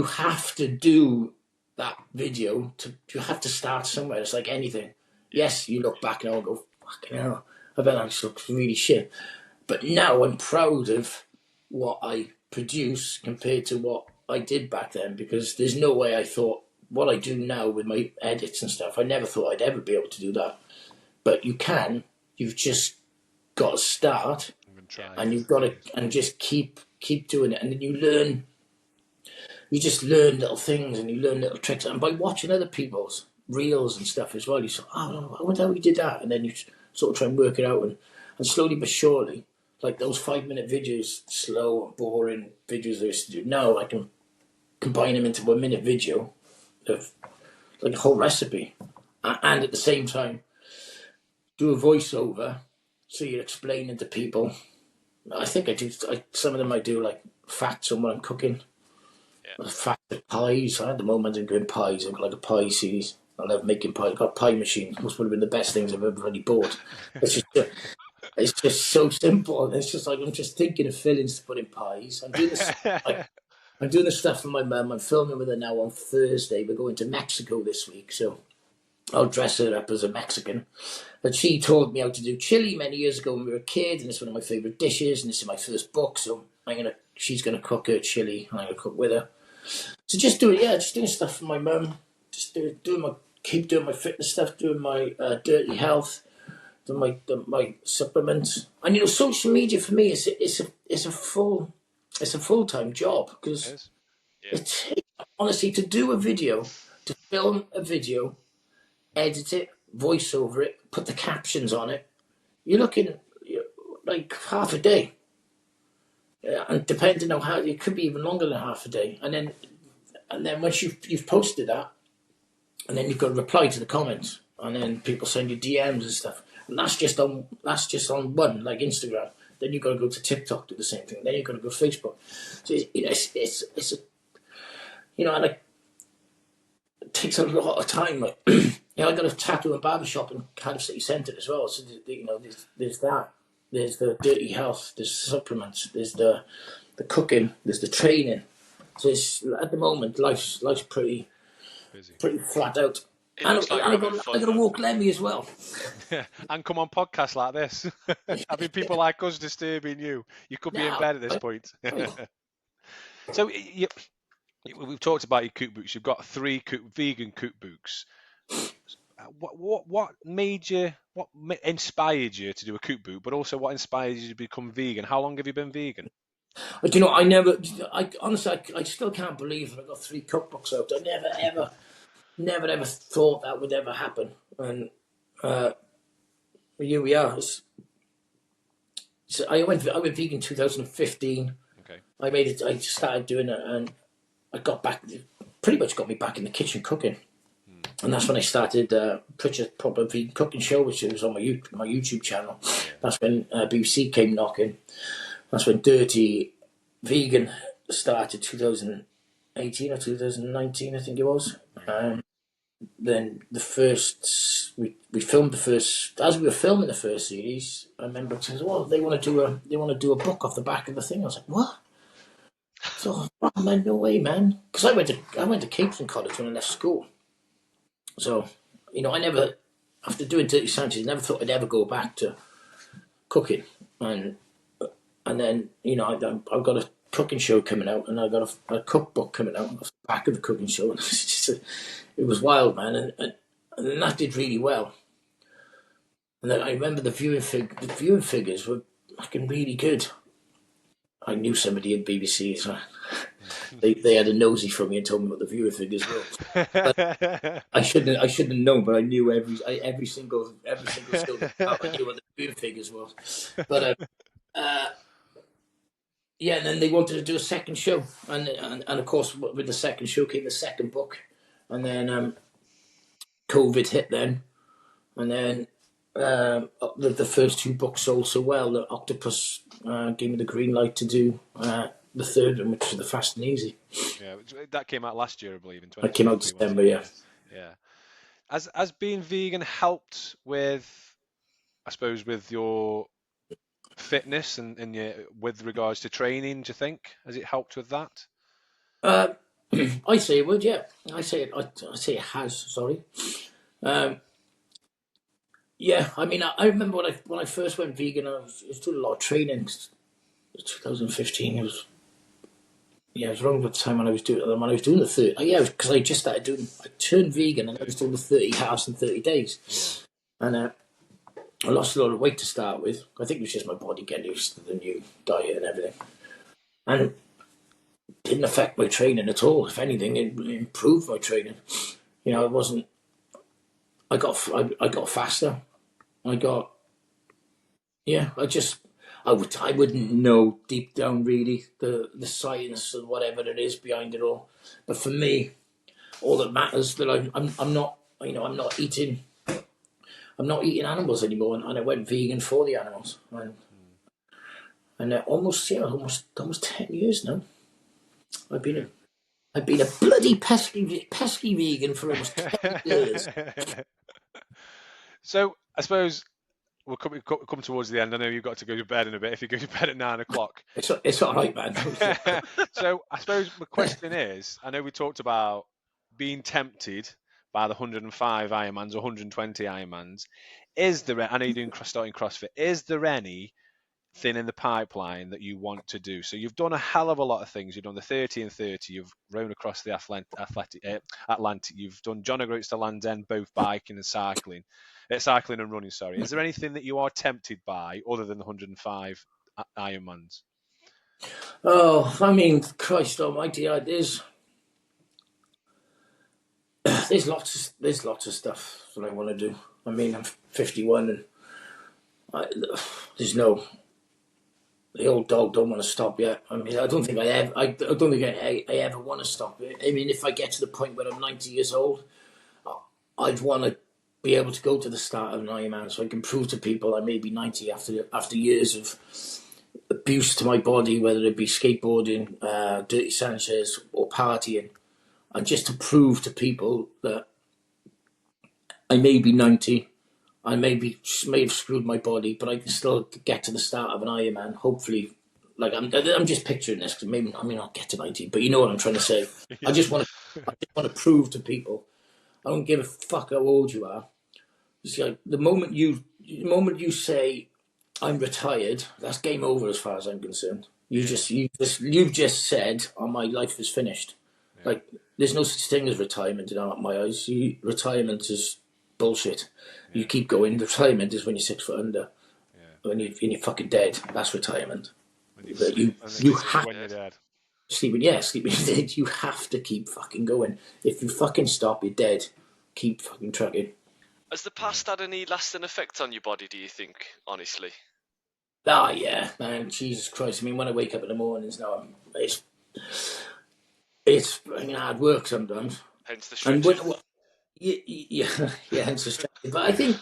have to do that video. You have to start somewhere. It's like anything. Yes, you look back now and go, "Fucking hell, I bet that looks really shit." But now I'm proud of what I produce compared to what I did back then, because there's no way I thought what I do now with my edits and stuff, I never thought I'd ever be able to do that. But you can. You've just got to start, and you've got to, and just keep doing it, and then you learn. You just learn little things, and you learn little tricks, and by watching other people's reels and stuff as well, you say, "Oh, I wonder how we did that," and then you sort of try and work it out, and slowly but surely, like those 5-minute videos, slow, boring videos I used to do, now I can combine them into 1-minute video of like a whole recipe, and at the same time do a voiceover, so you're explaining to people. I think I do. Some of them I do like facts on what I'm cooking. Yeah. Facts of pies. At the moment I'm doing pies. I've got like a pie series. I love making pies. I've got a pie machine. Must have been the best things I've ever really bought. It's just so simple. It's just like I'm just thinking of fillings to put in pies. I'm doing this. I'm doing the stuff for my mum. I'm filming with her now on Thursday. We're going to Mexico this week, so I'll dress her up as a Mexican. But she taught me how to do chili many years ago when we were a kid, and it's one of my favourite dishes, and this is my first book, so she's gonna cook her chili, and I'm gonna cook with her. So just doing stuff for my mum. Just keep doing my fitness stuff, doing my dirty health, doing my supplements. And social media for me is a full-time job, because it's honestly, to do a video, to film a video, edit it, voice over it, put the captions on it, you're looking like half a day. And depending on how, it could be even longer than half a day. And then once you've posted that, and then you've got to reply to the comments, and then people send you DMs and stuff. And that's just on one, like Instagram. Then you've got to go to TikTok, do the same thing. Then you've got to go to Facebook. So it's and it takes a lot of time. Like, I got a tattoo and barbershop in Cardiff City Centre as well. So there's that. there's the dirty health, there's supplements, there's the cooking, there's the training. So it's, at the moment, life's pretty Busy. pretty flat out. It And looks like I you're got having fun, to though. walk Lemmy as well. And come on podcasts like this. Having people like us disturbing you. You could be in bed at this point. So we've talked about your cookbooks. You've got 3 vegan cookbooks. What made you? What inspired you to do a cookbook? But also, what inspired you to become vegan? How long have you been vegan? But honestly, I still can't believe that I got 3 cookbooks out. I never ever thought that would ever happen. And here we are. So I went vegan in 2015. Okay. I started doing it, and I got back. Pretty much got me back in the kitchen cooking. And that's when I started Pritchard Proper Vegan Cooking Show, which was on my YouTube channel. That's when BBC came knocking. That's when Dirty Vegan started, 2018 or 2019, I think it was. Then we filmed the first. As we were filming the first series, I remember it says, "Well, they want to do a book off the back of the thing." I was like, "What?" So, oh, man, no way, man. Because I went to catering college when I left school. So, I never, after doing Dirty Sanchez, never thought I'd ever go back to cooking. And then, I've got a cooking show coming out, and I've got a cookbook coming out off the back of the cooking show. And it was wild, man. And that did really well. And then I remember the viewing figures were fucking really good. I knew somebody at BBC, so they had a nosy from me and told me what the viewer figures were. But I shouldn't have known, but I knew every single show. I knew what the viewer figures were. But yeah, and then they wanted to do a second show, and of course with the second show came the second book, and then COVID hit then, and then the first 2 books sold so well that Octopus gave me the green light to do the third one, which was the Fast and Easy. Yeah, that came out last year, I believe, in 2020. That came out December, yeah. Yeah. Has being vegan helped with, I suppose, with your fitness and with regards to training? Do you think has it helped with that? I say it would, yeah. I say it has. Sorry. Yeah, I mean, I remember when I first went vegan, I was doing a lot of training. 2015, it was around the time when I was doing the 30. Yeah, because I just started doing. I turned vegan and I was doing the 30 halves in 30 days, and I lost a lot of weight to start with. I think it was just my body getting used to the new diet and everything, and it didn't affect my training at all. If anything, it improved my training. It wasn't. I got faster. I wouldn't know deep down really the science and whatever it is behind it all. But for me, all that matters that I'm not eating animals anymore, and I went vegan for the animals. And almost 10 years now. I've been a bloody pesky vegan for almost 10 years. So I suppose we'll come towards the end. I know you've got to go to bed in a bit. If you go to bed at 9 o'clock, it's all right, man. So I suppose the question is: I know we talked about being tempted by the 105 Ironmans or 120 Ironmans. I know you're doing starting CrossFit. Is there anything in the pipeline that you want to do? So you've done a hell of a lot of things. You've done the 30 and 30. You've rowed across the Atlantic. You've done John O'Groats to Land's End, both biking and cycling. Cycling and running, sorry. Is there anything that you are tempted by other than the 105 Ironmans? Oh, I mean, Christ Almighty, there's lots of stuff that I want to do. I mean, I'm 51, and the old dog don't want to stop yet. I mean, I don't think I ever want to stop it. I mean, if I get to the point where I'm 90 years old, I'd want to be able to go to the start of an Ironman so I can prove to people I may be 90 after years of abuse to my body, whether it be skateboarding, Dirty Sanchez, or partying, and just to prove to people that I may be 90, I may have screwed my body, but I can still get to the start of an Ironman. Hopefully, like I'm just picturing this because maybe I may not get to 90, but you know what I'm trying to say. Yeah. I just want to prove to people I don't give a fuck how old you are. It's like the moment you say I'm retired, that's game over as far as I'm concerned. You've just said, "Oh, my life is finished." Yeah. Like there's no such thing as retirement in my eyes. Retirement is bullshit. Yeah. You keep going. Retirement is when you're 6 foot under. Yeah. When you're fucking dead. That's retirement. When you But sleep, you have when you're dead. sleeping. Yeah, sleeping. You have to keep fucking going. If you fucking stop, you're dead. Keep fucking trucking. Has the past had any lasting effect on your body, do you think, honestly? Ah, yeah, man. Jesus Christ. I mean, when I wake up in the mornings now, it's fucking hard work sometimes. Hence the And stretching. yeah, hence the stress. But I think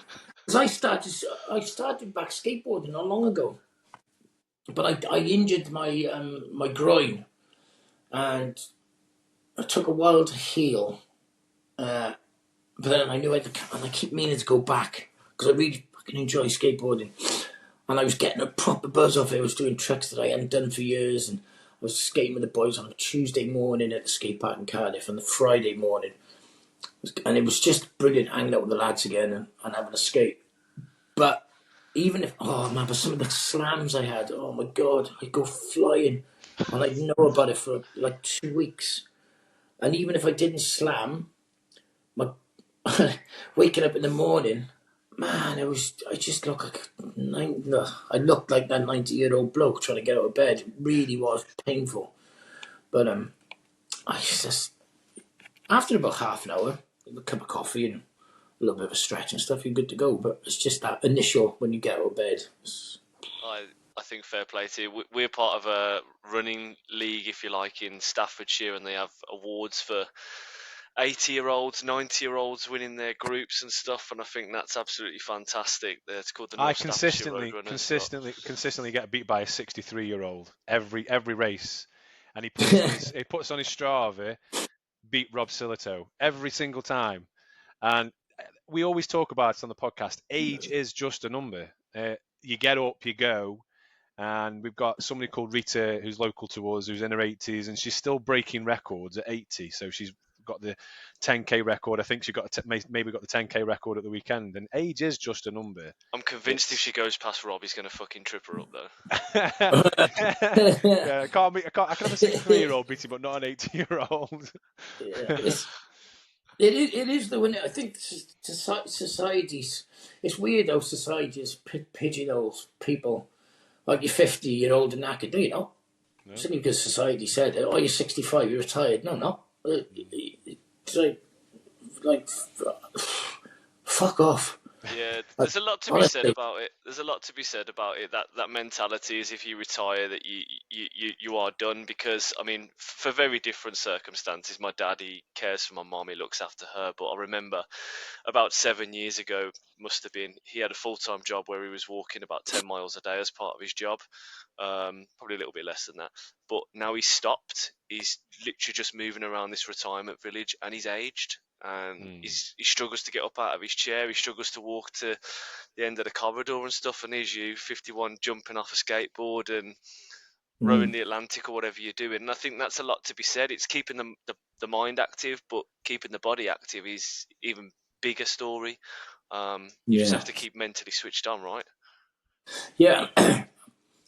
because I started back skateboarding not long ago, but I injured my groin, and it took a while to heal. But then I knew and I keep meaning to go back because I really fucking enjoy skateboarding, and I was getting a proper buzz off it. I was doing tricks that I hadn't done for years, and I was skating with the boys on a Tuesday morning at the skate park in Cardiff, and the Friday morning. And it was just brilliant hanging out with the lads again and having a skate. But even if, oh man, but some of the slams I had, oh my God, I'd go flying and I'd know about it for like 2 weeks. And even if I didn't slam, my waking up in the morning, man, I just looked like I looked like that 90-year-old bloke trying to get out of bed. It really was painful. But I just, after about half an hour, a cup of coffee and a little bit of a stretch and stuff, you're good to go. But it's just that initial when you get out of bed. I think fair play to you. We're part of a running league, if you like, in Staffordshire, and they have awards for 80-year-olds, 90-year-olds winning their groups and stuff, and I think that's absolutely fantastic. It's called the I North Staffordshire Road Runners. consistently get beat by a 63-year-old every race, and he puts on his Strava, beat Rob Silito every single time, and we always talk about it on the podcast. Age is just a number. You get up, you go, and we've got somebody called Rita who's local to us, who's in her 80s, and she's still breaking records at 80. So she's got the 10k record. I think she maybe got the 10k record at the weekend. And age is just a number. I'm convinced if she goes past Rob, he's going to fucking trip her up, though. Yeah, I can have a 63-year-old beat him, but not an 80-year-old. Yeah, it is though. I think societies. It's weird how society just pigeonholes people. Like you're 50-year-old and knackered. No, you know. No. Simply because society said, "Oh, you're 65, you're retired." No. It's like fuck off. Yeah, there's a lot to be said about it. There's a lot to be said about it. That mentality is if you retire, that you are done. Because I mean, for very different circumstances. My dad, he cares for my mum, he looks after her. But I remember about 7 years ago, must have been, he had a full-time job where he was walking about 10 miles a day as part of his job. Probably a little bit less than that. But now he's stopped. He's literally just moving around this retirement village, and he's aged. And he struggles to get up out of his chair. He struggles to walk to the end of the corridor and stuff. And here's you, 51, jumping off a skateboard and rowing the Atlantic or whatever you're doing. And I think that's a lot to be said. It's keeping the mind active, but keeping the body active is even bigger story. You just have to keep mentally switched on, right? Yeah,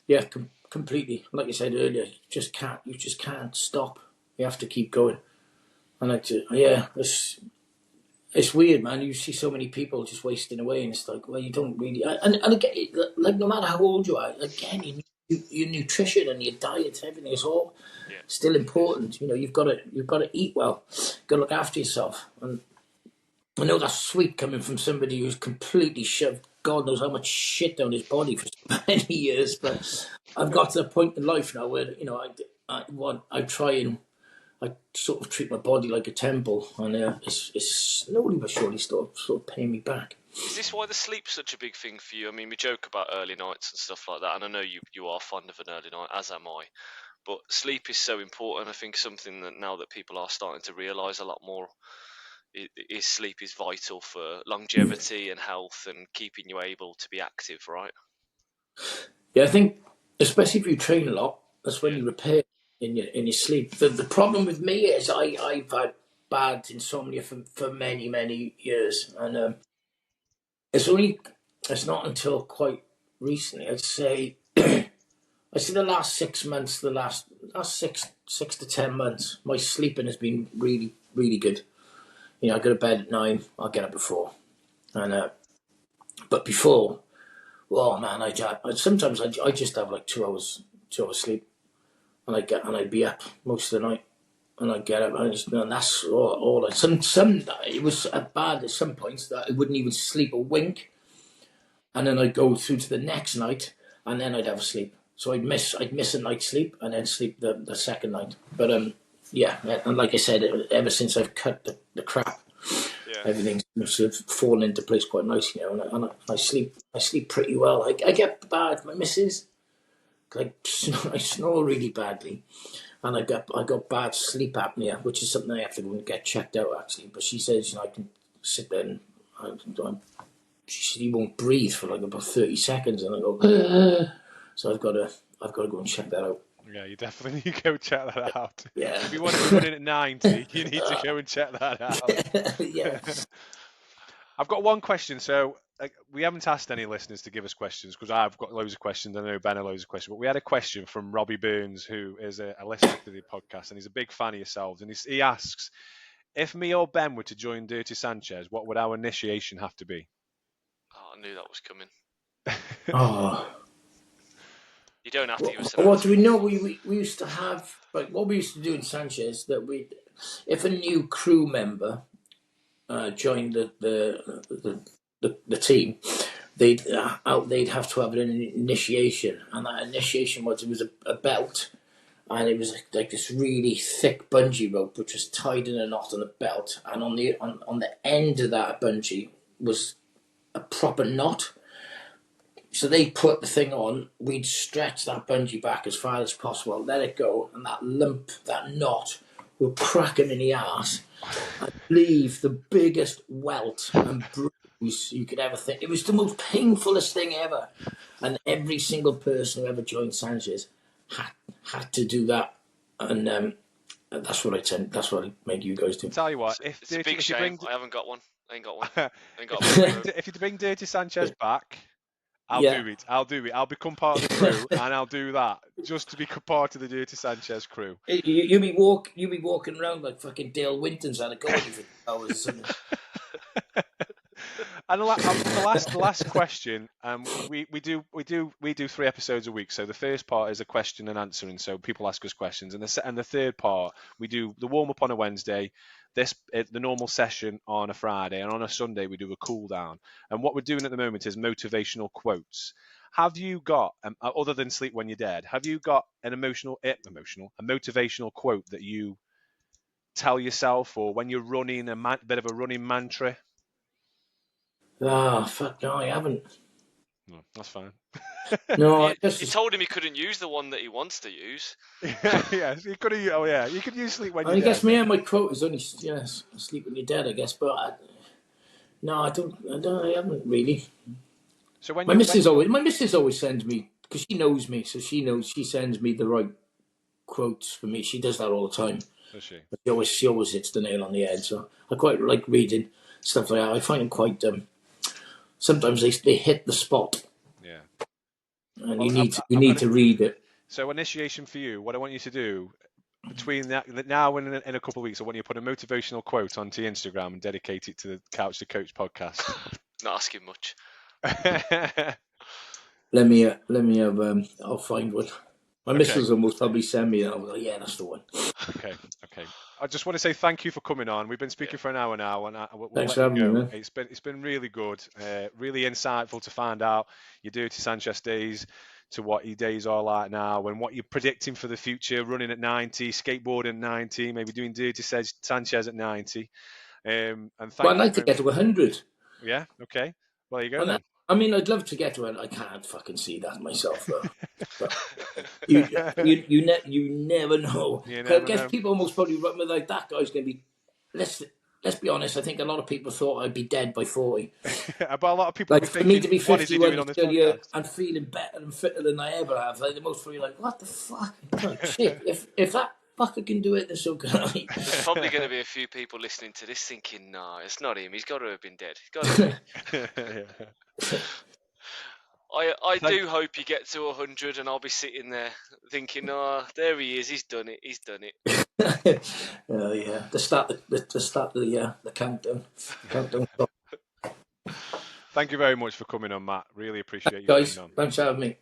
yeah, completely. Like you said earlier, you just can't stop. You have to keep going. And it's weird, man. You see so many people just wasting away, and it's like, well, you don't really. And again, like no matter how old you are, again, your nutrition and your diet, everything is all still important. You know, you've got to eat well, you've got to look after yourself. And I know that's sweet coming from somebody who's completely shoved God knows how much shit down his body for so many years. But I've got to the point in life now where I try and. I sort of treat my body like a temple, and it's slowly but surely sort of paying me back. Is this why the sleep's such a big thing for you? I mean, we joke about early nights and stuff like that, and I know you are fond of an early night, as am I. But sleep is so important. I think something that now that people are starting to realise a lot more. is sleep is vital for longevity and health and keeping you able to be active, right? Yeah, I think especially if you train a lot, that's when Yeah. you repair in your sleep. The problem with me is I've had bad insomnia for many years, and it's not until quite recently, I'd say. I see the last 6 months, the last six to 10 months, my sleeping has been really good. You know, I go to bed at 9, I'll get up at 4, and but before, oh man, sometimes I just have like 2 hours sleep, and I'd be up most of the night, and I'd get up, and that's all. Some it was bad at some points that I wouldn't even sleep a wink, and then I'd go through to the next night, and then I'd have a sleep. So I'd miss a night's sleep, and then sleep the second night. But yeah, and like I said, ever since I've cut the crap, everything's sort of fallen into place quite nicely now, and I sleep pretty well. I get bad. My missus, I snore really badly, and I got bad sleep apnea, which is something I have to go and get checked out actually. But she says, I can sit there and she won't breathe for like about 30 seconds, and I go, so I've got to go and check that out. Yeah, you definitely need to go check that out. Yeah. If you want to be running at 90, you need to go and check that out. Yeah. I've got one question. So we haven't asked any listeners to give us questions because I've got loads of questions. I know Ben has loads of questions. But we had a question from Robbie Burns, who is a listener to the podcast, and he's a big fan of yourselves. And he asks, if me or Ben were to join Dirty Sanchez, what would our initiation have to be? Oh, I knew that was coming. Oh. You don't have to give us an What answer. do we know? We used to have, like, what we used to do in Sanchez, that if a new crew member joined the team, they'd have to have an initiation, and that initiation was a belt, and it was like this really thick bungee rope which was tied in a knot on the belt, and on the end of that bungee was a proper knot. So they put the thing on, we'd stretch that bungee back as far as possible, let it go, and that knot would crack him in the arse and leave the biggest welt and bruise you could ever think. It was the most painfulest thing ever. And every single person who ever joined Sanchez had to do that. And that's what I made you guys do. Tell you what, It's a big shame. I haven't got one. I ain't got one. If you bring Dirty Sanchez back, I'll do it. I'll become part of the crew, and I'll do that just to be part of the Dirty Sanchez crew. You be walking around like fucking Dale Winton's had a go at you for hours or something. And the last question, we do 3 episodes a week. So the first part is a question and answering. So people ask us questions, and the third part we do the warm up on a Wednesday, the normal session on a Friday, and on a Sunday we do a cool down. And what we're doing at the moment is motivational quotes. Have you got, other than sleep when you're dead, have you got a motivational quote that you tell yourself, or when you're running, bit of a running mantra? Ah, fuck no, I haven't. No, that's fine. No, you told him he couldn't use the one that he wants to use. Yes, you could. Oh yeah, you could use sleep when you're I dead. guess my quote is only sleep when you're dead. I guess, but I haven't really. So when my missus always sends me, because she knows me, so she sends me the right quotes for me. She does that all the time. Does she? But she always hits the nail on the head. So I quite like reading stuff like that. I find it quite. Sometimes they hit the spot. Yeah. And you need to read it. So initiation for you, what I want you to do between now and in a couple of weeks, I want you to put a motivational quote onto Instagram and dedicate it to the Couch to Coach podcast. Not asking much. Let me have. I'll find one. My missus will most probably send me, and I'll be like, yeah, that's the one. Okay. I just want to say thank you for coming on. We've been speaking for an hour now, and we'll Thanks let for you having go. me, man. It's been really good, really insightful to find out your Dirty Sanchez days to what your days are like now, and what you're predicting for the future, running at 90, skateboarding at 90, maybe doing Dirty Sanchez at 90. And I'd like to get to 100. Yeah. Okay. Well, there you go then. I mean, I'd love to get to it. I can't fucking see that myself, though. But you never know. I guess people most probably run with like that guy's going to be. let's be honest, I think a lot of people thought I'd be dead by 40. But a lot of people will Like, be for me thinking, to be what is he 51 doing and on this still here podcast? and feeling better and fitter than I ever have, like, the most probably like, what the fuck? Like, shit, if that fucker can do it, then so can I. There's probably going to be a few people listening to this thinking, "Nah, it's not him. He's got to have been dead. He's got to be." I do hope you get to 100, and I'll be sitting there thinking, "Oh, there he is. He's done it. He's done it." Oh yeah, to start the countdown. Thank you very much for coming on, Matt. Really appreciate you Guys, coming on. thanks for having me.